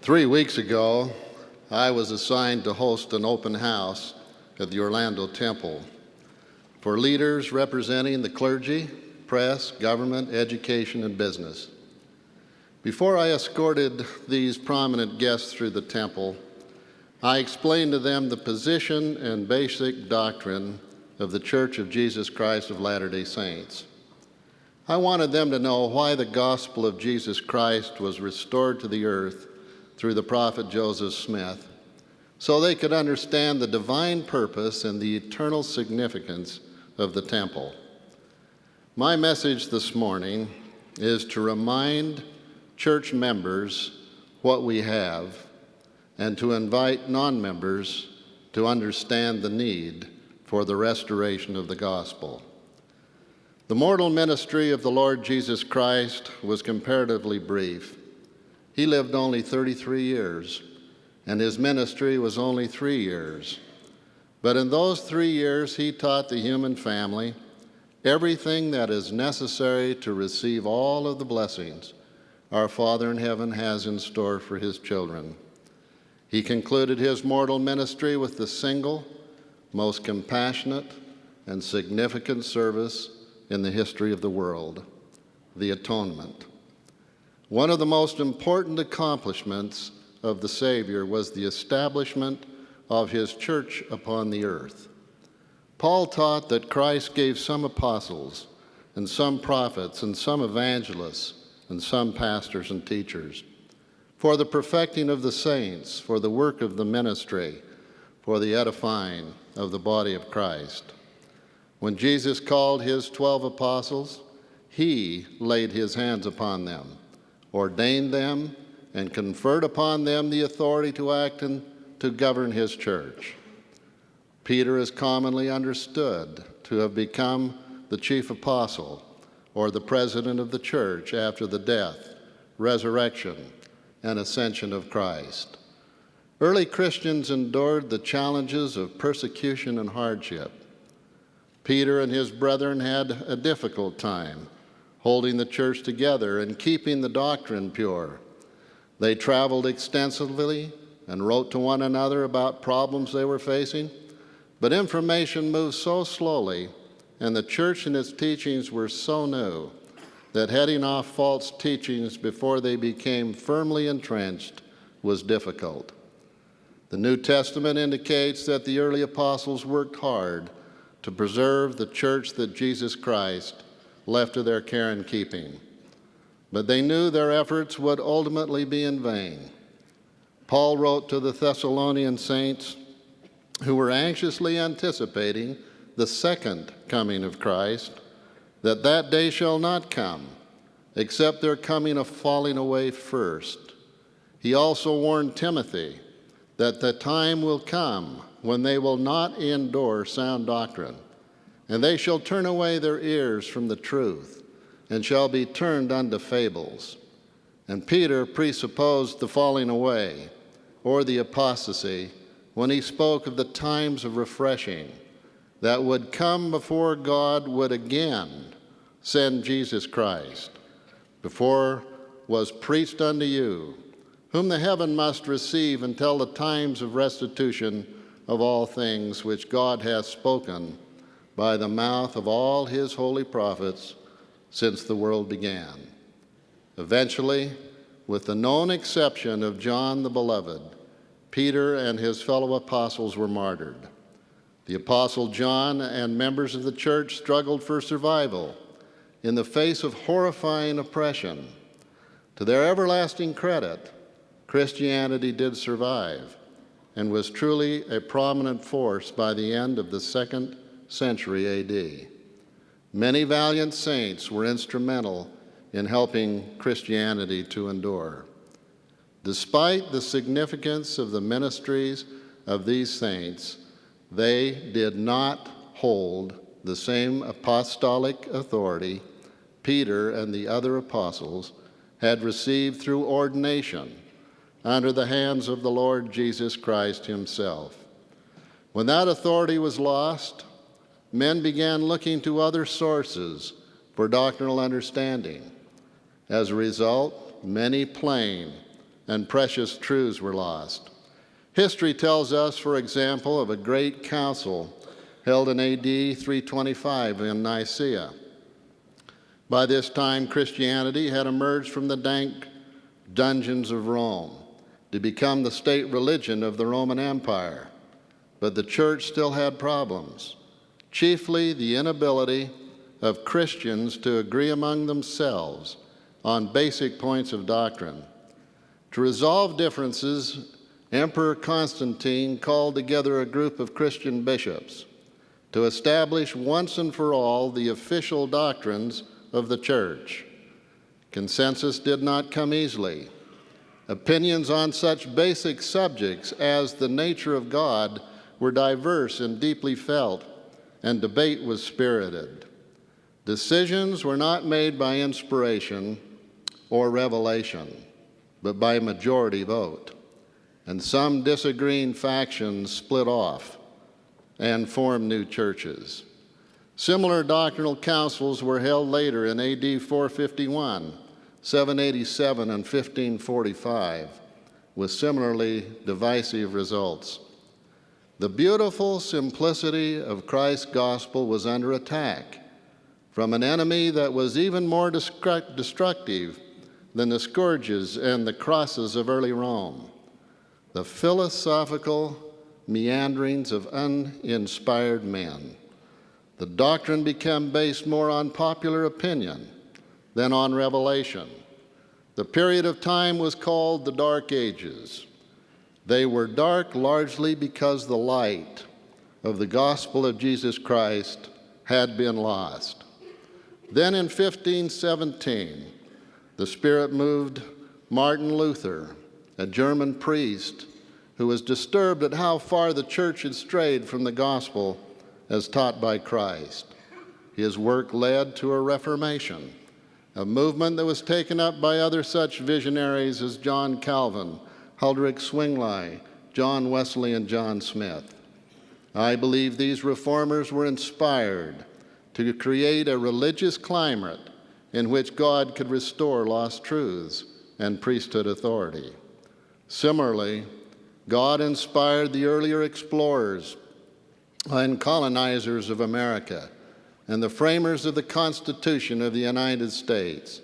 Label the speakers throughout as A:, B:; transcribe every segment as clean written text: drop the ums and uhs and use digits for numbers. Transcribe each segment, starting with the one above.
A: 3 weeks ago, I was assigned to host an open house at the Orlando Temple for leaders representing the clergy, press, government, education, and business. Before I escorted these prominent guests through the temple, I explained to them the position and basic doctrine of the Church of Jesus Christ of Latter-day Saints. I wanted them to know why the gospel of Jesus Christ was restored to the earth through the prophet Joseph Smith, so they could understand the divine purpose and the eternal significance of the temple. My message this morning is to remind church members what we have and to invite non-members to understand the need for the restoration of the gospel. The mortal ministry of the Lord Jesus Christ was comparatively brief. He lived only 33 years, and his ministry was only 3 years. But in those 3 years, he taught the human family everything that is necessary to receive all of the blessings our Father in heaven has in store for his children. He concluded his mortal ministry with the single, most compassionate, and significant service in the history of the world, the atonement. One of the most important accomplishments of the Savior was the establishment of his church upon the earth. Paul taught that Christ gave some apostles, and some prophets, and some evangelists, and some pastors and teachers, for the perfecting of the saints, for the work of the ministry, for the edifying of the body of Christ. When Jesus called his 12 apostles, he laid his hands upon them, ordained them, and conferred upon them the authority to act and to govern his church. Peter is commonly understood to have become the chief apostle or the president of the church after the death, resurrection, and ascension of Christ. Early Christians endured the challenges of persecution and hardship. Peter and his brethren had a difficult time holding the church together and keeping the doctrine pure. They traveled extensively and wrote to one another about problems they were facing, but information moved so slowly and the church and its teachings were so new that heading off false teachings before they became firmly entrenched was difficult. The New Testament indicates that the early apostles worked hard to preserve the church that Jesus Christ left to their care and keeping. But they knew their efforts would ultimately be in vain. Paul wrote to the Thessalonian saints who were anxiously anticipating the second coming of Christ, that day shall not come, except their coming of falling away first. He also warned Timothy that the time will come when they will not endure sound doctrine, and they shall turn away their ears from the truth, and shall be turned unto fables. And Peter presupposed the falling away, or the apostasy, when he spoke of the times of refreshing that would come before God would again send Jesus Christ, before was preached unto you, whom the heaven must receive until the times of restitution of all things which God hath spoken by the mouth of all his holy prophets since the world began. Eventually, with the known exception of John the Beloved, Peter and his fellow apostles were martyred. The apostle John and members of the church struggled for survival in the face of horrifying oppression. To their everlasting credit, Christianity did survive and was truly a prominent force by the end of the 2nd century A.D. Many valiant saints were instrumental in helping Christianity to endure. Despite the significance of the ministries of these saints, they did not hold the same apostolic authority Peter and the other apostles had received through ordination under the hands of the Lord Jesus Christ himself. When that authority was lost, men began looking to other sources for doctrinal understanding. As a result, many plain and precious truths were lost. History tells us, for example, of a great council held in AD 325 in Nicaea. By this time, Christianity had emerged from the dank dungeons of Rome to become the state religion of the Roman Empire. But the church still had problems, chiefly the inability of Christians to agree among themselves on basic points of doctrine. To resolve differences, Emperor Constantine called together a group of Christian bishops to establish once and for all the official doctrines of the church. Consensus did not come easily. Opinions on such basic subjects as the nature of God were diverse and deeply felt, and debate was spirited. Decisions were not made by inspiration or revelation, but by majority vote. And some disagreeing factions split off and formed new churches. Similar doctrinal councils were held later in AD 451, 787, and 1545, with similarly divisive results. The beautiful simplicity of Christ's gospel was under attack from an enemy that was even more destructive than the scourges and the crosses of early Rome. The philosophical meanderings of uninspired men. The doctrine became based more on popular opinion than on revelation. The period of time was called the Dark Ages. They were dark largely because the light of the gospel of Jesus Christ had been lost. Then in 1517, the Spirit moved Martin Luther, a German priest who was disturbed at how far the church had strayed from the gospel as taught by Christ. His work led to a Reformation, a movement that was taken up by other such visionaries as John Calvin, Huldrych Zwingli, John Wesley, and John Smith. I believe these reformers were inspired to create a religious climate in which God could restore lost truths and priesthood authority. Similarly, God inspired the earlier explorers and colonizers of America and the framers of the Constitution of the United States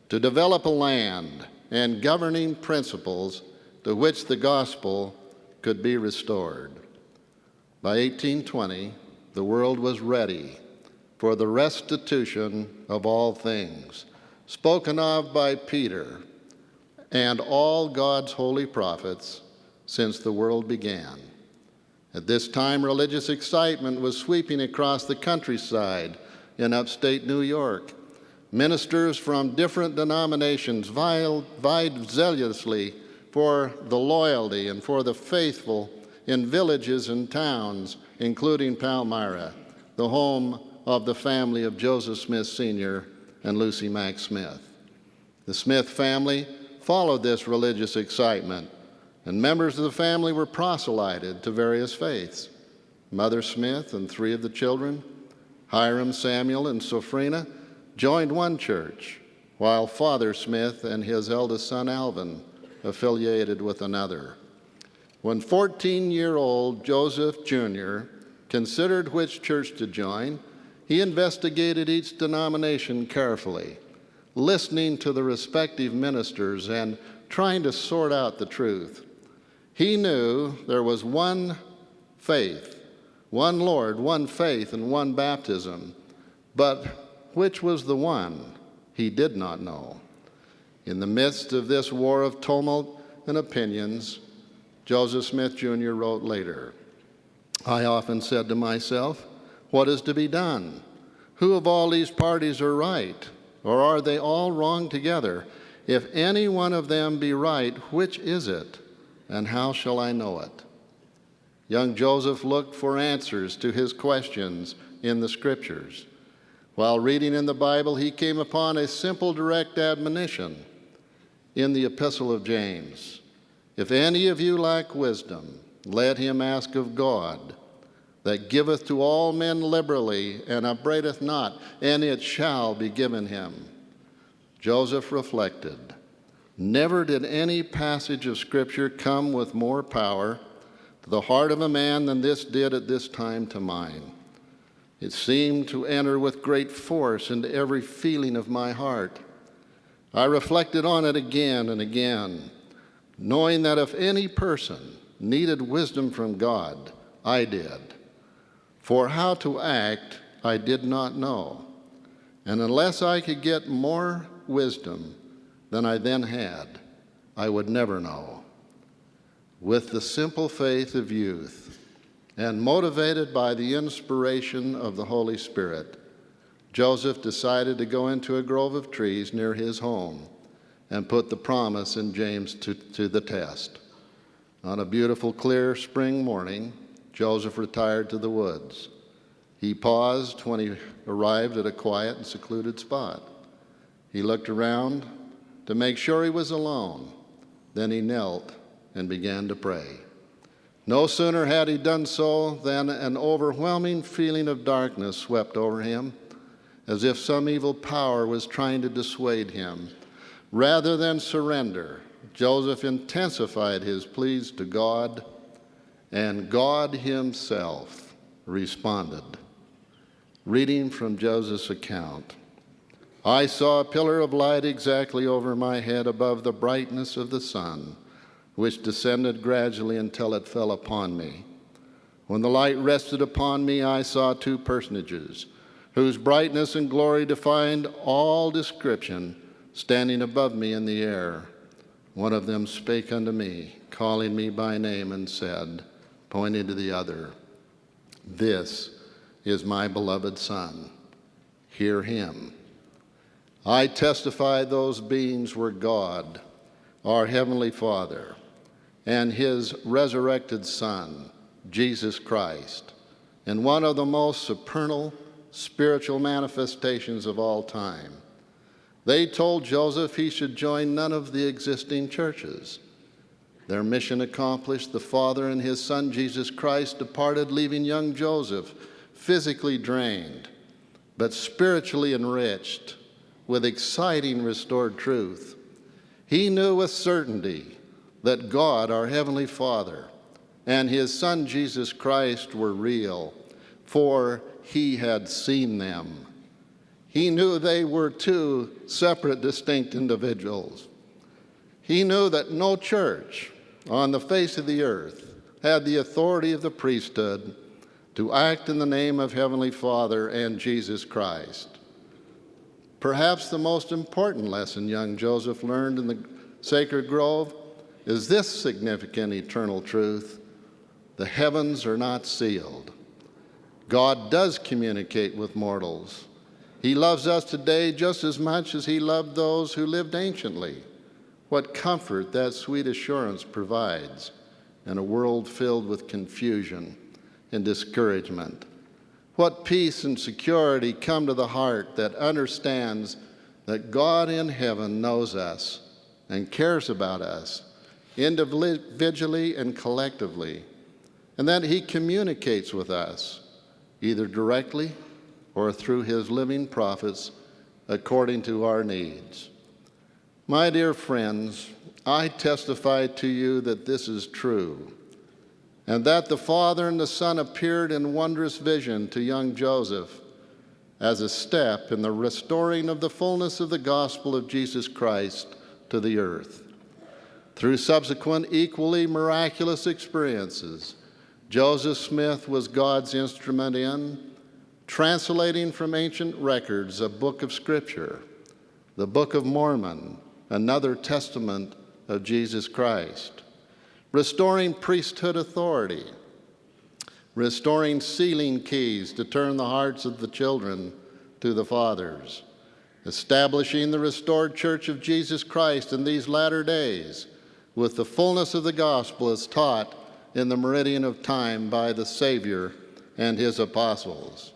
A: to develop a land and governing principles to which the gospel could be restored. By 1820, the world was ready for the restitution of all things, spoken of by Peter and all God's holy prophets since the world began. At this time, religious excitement was sweeping across the countryside in upstate New York. Ministers from different denominations vied zealously for the loyalty and for the faithful in villages and towns, including Palmyra, the home of the family of Joseph Smith Sr. and Lucy Mack Smith. The Smith family followed this religious excitement, and members of the family were proselyted to various faiths. Mother Smith and 3 of the children, Hiram, Samuel, and Sophrina, joined one church, while Father Smith and his eldest son Alvin affiliated with another. When 14-year-old Joseph Jr. considered which church to join, he investigated each denomination carefully, listening to the respective ministers and trying to sort out the truth. He knew there was one faith, one Lord, one faith, and one baptism, but which was the one, he did not know. In the midst of this war of tumult and opinions, Joseph Smith Jr. wrote later, "I often said to myself, what is to be done? Who of all these parties are right? Or are they all wrong together? If any one of them be right, which is it? And how shall I know it?" Young Joseph looked for answers to his questions in the Scriptures. While reading in the Bible, he came upon a simple, direct admonition in the Epistle of James. "If any of you lack wisdom, let him ask of God, that giveth to all men liberally and upbraideth not, and it shall be given him." Joseph reflected, Never did any passage of Scripture come with more power to the heart of a man than this did at this time to mine. It seemed to enter with great force into every feeling of my heart. I reflected on it again and again, knowing that if any person needed wisdom from God, I did. For how to act, I did not know. And unless I could get more wisdom than I then had, I would never know. With the simple faith of youth and motivated by the inspiration of the Holy Spirit, Joseph decided to go into a grove of trees near his home and put the promise in James to the test. On a beautiful, clear spring morning, Joseph retired to the woods. He paused when he arrived at a quiet and secluded spot. He looked around to make sure he was alone. Then he knelt and began to pray. No sooner had he done so than an overwhelming feeling of darkness swept over him, as if some evil power was trying to dissuade him. Rather than surrender, Joseph intensified his pleas to God, and God himself responded. Reading from Joseph's account, I saw a pillar of light exactly over my head above the brightness of the sun, which descended gradually until it fell upon me. When the light rested upon me, I saw two personages, whose brightness and glory defied all description, standing above me in the air. One of them spake unto me, calling me by name, and said, pointing to the other, This is my beloved Son. Hear him. I testify those beings were God, our Heavenly Father, and his resurrected Son, Jesus Christ, in one of the most supernal spiritual manifestations of all time. They told Joseph he should join none of the existing churches. Their mission accomplished, the Father and his Son, Jesus Christ, departed, leaving young Joseph physically drained, but spiritually enriched with exciting restored truth. He knew with certainty that God, our Heavenly Father, and his Son, Jesus Christ, were real, for he had seen them. He knew they were two separate, distinct individuals. He knew that no church on the face of the earth had the authority of the priesthood to act in the name of Heavenly Father and Jesus Christ. Perhaps the most important lesson young Joseph learned in the sacred grove is this significant eternal truth: the heavens are not sealed. God does communicate with mortals. He loves us today just as much as he loved those who lived anciently. What comfort that sweet assurance provides in a world filled with confusion and discouragement. What peace and security come to the heart that understands that God in heaven knows us and cares about us individually and collectively, and that he communicates with us either directly or through his living prophets according to our needs. My dear friends, I testify to you that this is true, and that the Father and the Son appeared in wondrous vision to young Joseph as a step in the restoring of the fullness of the gospel of Jesus Christ to the earth. Through subsequent equally miraculous experiences, Joseph Smith was God's instrument in translating from ancient records a book of Scripture, the Book of Mormon, another testament of Jesus Christ, restoring priesthood authority, restoring sealing keys to turn the hearts of the children to the fathers, establishing the restored Church of Jesus Christ in these latter days with the fullness of the gospel as taught in the meridian of time by the Savior and his apostles,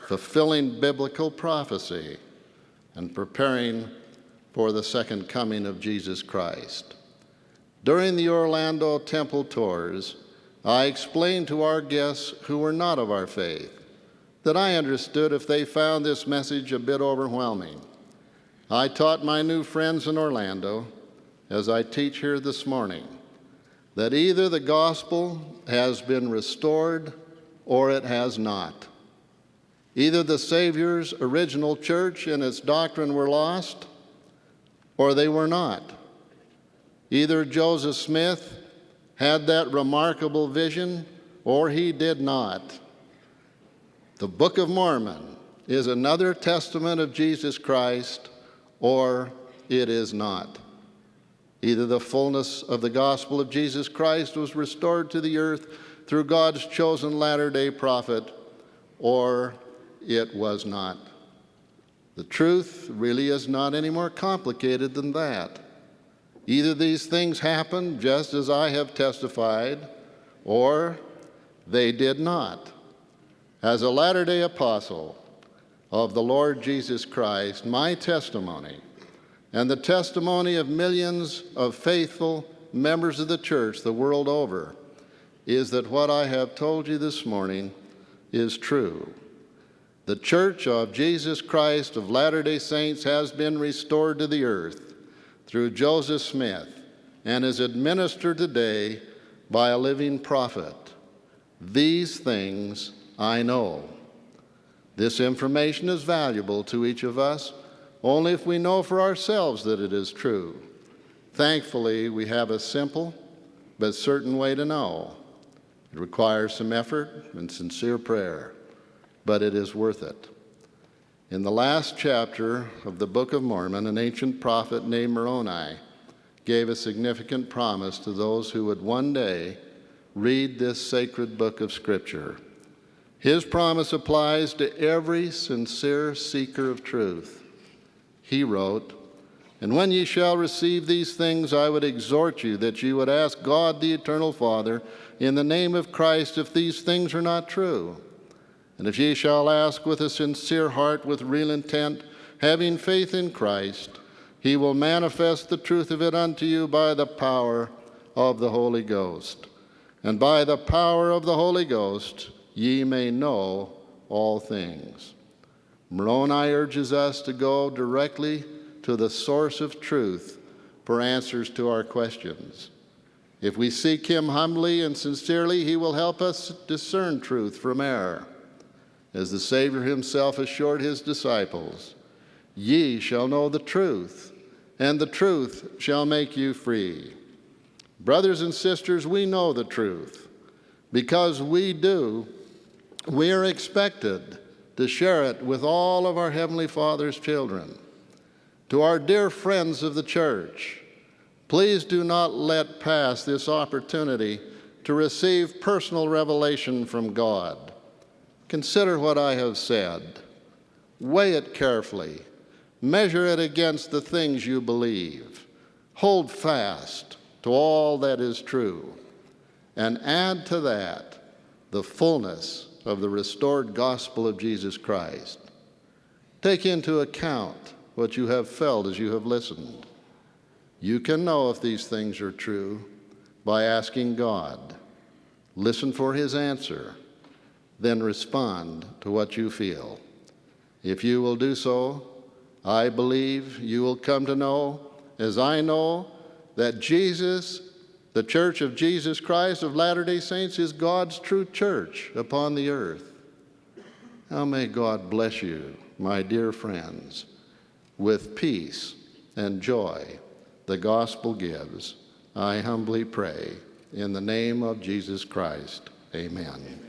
A: fulfilling biblical prophecy and preparing for the second coming of Jesus Christ. During the Orlando temple tours, I explained to our guests who were not of our faith that I understood if they found this message a bit overwhelming. I taught my new friends in Orlando as I teach here this morning, that either the gospel has been restored or it has not. Either the Savior's original church and its doctrine were lost, or they were not. Either Joseph Smith had that remarkable vision, or he did not. The Book of Mormon is another testament of Jesus Christ, or it is not. Either the fullness of the gospel of Jesus Christ was restored to the earth through God's chosen latter-day prophet, or it was not. The truth really is not any more complicated than that. Either these things happened just as I have testified, or they did not. As a latter-day apostle of the Lord Jesus Christ, my testimony and the testimony of millions of faithful members of the church the world over is that what I have told you this morning is true. The Church of Jesus Christ of Latter-day Saints has been restored to the earth through Joseph Smith and is administered today by a living prophet. These things I know. This information is valuable to each of us only if we know for ourselves that it is true. Thankfully, we have a simple but certain way to know. It requires some effort and sincere prayer, but it is worth it. In the last chapter of the Book of Mormon, an ancient prophet named Moroni gave a significant promise to those who would one day read this sacred book of Scripture. His promise applies to every sincere seeker of truth. He wrote, "And when ye shall receive these things, I would exhort you that ye would ask God the eternal Father in the name of Christ if these things are not true. And if ye shall ask with a sincere heart, with real intent, having faith in Christ, he will manifest the truth of it unto you by the power of the Holy Ghost. And by the power of the Holy Ghost ye may know all things." Moroni urges us to go directly to the source of truth for answers to our questions. If we seek him humbly and sincerely, he will help us discern truth from error. As the Savior himself assured his disciples, "Ye shall know the truth, and the truth shall make you free." Brothers and sisters, we know the truth. Because we do, we are expected to share it with all of our Heavenly Father's children. To our dear friends of the church, please do not let pass this opportunity to receive personal revelation from God. Consider what I have said. Weigh it carefully. Measure it against the things you believe. Hold fast to all that is true. And add to that the fullness of the restored gospel of Jesus Christ. Take into account what you have felt as you have listened. You can know if these things are true by asking God. Listen for his answer. Then respond to what you feel. If you will do so, I believe you will come to know, as I know, that Jesus, the Church of Jesus Christ of Latter-day Saints, is God's true church upon the earth. Now may God bless you, my dear friends, with peace and joy the gospel gives. I humbly pray in the name of Jesus Christ. Amen.